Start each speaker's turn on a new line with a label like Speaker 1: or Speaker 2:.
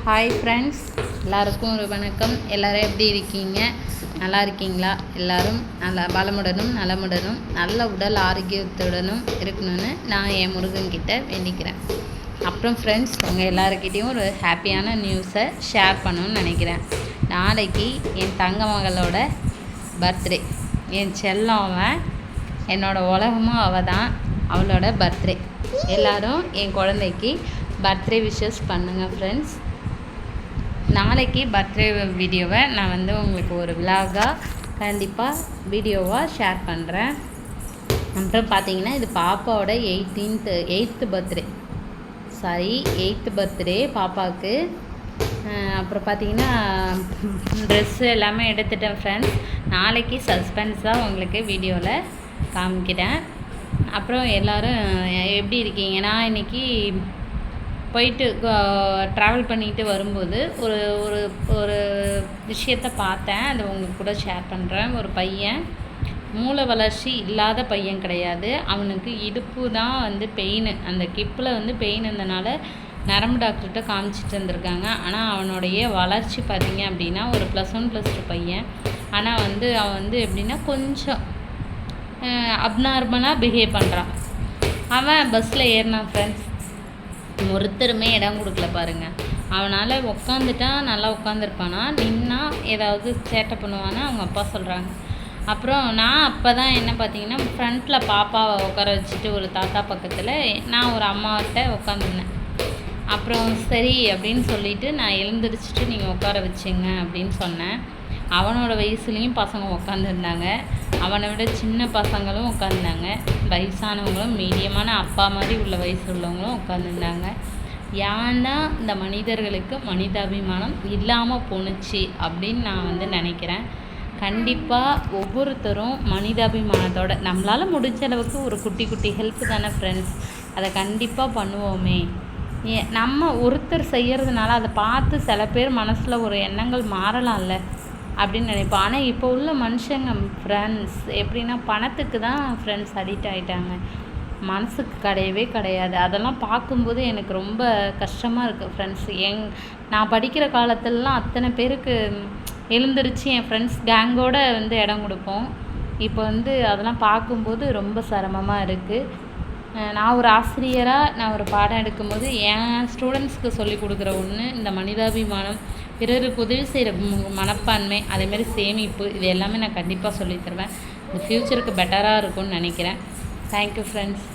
Speaker 1: Hi friends, எல்லாருக்கும் ஒரு வணக்கம். எல்லோரும் எப்படி இருக்கீங்க? நல்லா இருக்கீங்களா? எல்லோரும் நல்லா பலமுடனும் நலமுடனும் நல்ல உடல் ஆரோக்கியத்துடனும் இருக்கணும்னு நான் என் முருகன்கிட்ட வேண்டிக்கிறேன். அப்புறம் ஃப்ரெண்ட்ஸ், உங்கள் எல்லாருக்கிட்டேயும் ஒரு ஹாப்பியான நியூஸை ஷேர் பண்ணணும்னு நினைக்கிறேன். நாளைக்கு என் தங்க மகளோட பர்த்டே. என் செல்லம் அவன், என்னோடய உலகமும் அவள் தான். அவளோட பர்த்டே. எல்லோரும் என் குழந்தைக்கு பர்த்டே விஷஸ் பண்ணுங்கள் ஃப்ரெண்ட்ஸ். நாளைக்கு பர்த்டே வீடியோவை நான் உங்களுக்கு ஒரு விலாகாக கண்டிப்பாக வீடியோவாக ஷேர் பண்ணுறேன். அப்புறம் பார்த்தீங்கன்னா, இது பாப்பாவோட எயித்து பர்த்டே பாப்பாவுக்கு. அப்புறம் பார்த்தீங்கன்னா, ட்ரெஸ்ஸு எல்லாமே எடுத்துட்டேன் ஃப்ரெண்ட்ஸ். நாளைக்கு சஸ்பென்ஸாக உங்களுக்கு வீடியோவில் காமிக்கிறேன். அப்புறம் எல்லோரும் எப்படி இருக்கீங்க? நான் இன்றைக்கி போயிட்டு ட்ராவல் பண்ணிட்டு வரும்போது ஒரு ஒரு ஒரு விஷயத்தை பார்த்தேன். அதை உங்கள் கூட ஷேர் பண்ணுறேன். ஒரு பையன் மூளை வளர்ச்சி இல்லாத பையன் கிடையாது. அவனுக்கு இடுப்பு தான் பெயின், அந்த கிப்பில் பெயின் இருந்தனால நரம்பு டாக்டர்கிட்ட காமிச்சிட்டு இருந்திருக்காங்க. ஆனால் அவனுடைய வளர்ச்சி பார்த்திங்க அப்படின்னா ஒரு +1 +2 பையன். ஆனால் அவன் எப்படின்னா கொஞ்சம் அப்நார்மலாக பிஹேவ் பண்ணுறான். அவன் பஸ்ஸில் ஏறினான் ஃப்ரெண்ட்ஸ். ஒருத்தருமே இடம் கொடுக்கல பாருங்கள். அவனால் உட்காந்துட்டா நல்லா உட்காந்துருப்பானா, நின்னா ஏதாவது சேட்டை பண்ணுவானா அவங்க அப்பா சொல்கிறாங்க. அப்புறம் நான் அப்போ தான் என்ன பார்த்தீங்கன்னா, ஃப்ரண்ட்டில் பாப்பாவை உட்கார வச்சுட்டு ஒரு தாத்தா பக்கத்தில் நான் ஒரு அம்மாகிட்ட உட்காந்துருந்தேன். அப்புறம் சரி அப்படின்னு சொல்லிவிட்டு நான் எழுந்திரிச்சிட்டு நீங்கள் உட்கார வச்சுங்க அப்படின்னு சொன்னேன். அவனோட வயசுலேயும் பசங்க உட்காந்துருந்தாங்க. அவனை விட சின்ன பசங்களும் உட்காந்துருந்தாங்க. வயசானவங்களும் மீடியமான அப்பா மாதிரி உள்ள வயசு உள்ளவங்களும் உட்காந்துருந்தாங்க. ஏன்னா இந்த மனிதர்களுக்கு மனிதாபிமானம் இல்லாமல் போணுச்சு அப்படின்னு நான் நினைக்கிறேன். கண்டிப்பாக ஒவ்வொருத்தரும் மனிதாபிமானத்தோட நம்மளால் முடிஞ்ச அளவுக்கு ஒரு குட்டி குட்டி ஹெல்ப் தானே ஃப்ரெண்ட்ஸ், அதை கண்டிப்பாக பண்ணுவோமே. நம்ம ஒருத்தர் செய்கிறதுனால அதை பார்த்து சில பேர் மனசில் ஒரு எண்ணங்கள் மாறலாம்ல அப்படின்னு நினைப்போம். ஆனால் இப்போ உள்ள மனுஷங்க ஃப்ரெண்ட்ஸ் எப்படின்னா பணத்துக்கு தான் ஃப்ரெண்ட்ஸ் அடிக்ட் ஆகிட்டாங்க. மனசுக்கு கிடையாது. அதெல்லாம் பார்க்கும்போது எனக்கு ரொம்ப கஷ்டமாக இருக்குது ஃப்ரெண்ட்ஸ். நான் படிக்கிற காலத்துலலாம் அத்தனை பேருக்கு எழுந்திரிச்சு என் ஃப்ரெண்ட்ஸ் கேங்கோடு இடம் கொடுப்போம். இப்போ அதெல்லாம் பார்க்கும்போது ரொம்ப சிரமமாக இருக்குது. நான் ஒரு ஆசிரியராக நான் ஒரு பாடம் எடுக்கும்போது என் ஸ்டூடெண்ட்ஸ்க்கு சொல்லிக் கொடுக்குற ஒன்று இந்த மனிதாபிமானம், பிறருக்கு உதவி செய்கிற மனப்பான்மை, அதேமாரி சேமிப்பு, இது எல்லாமே நான் கண்டிப்பாக சொல்லித் தருவேன். இந்த ஃப்யூச்சருக்கு பெட்டராக இருக்கும்னு நினைக்கிறேன். Thank you friends.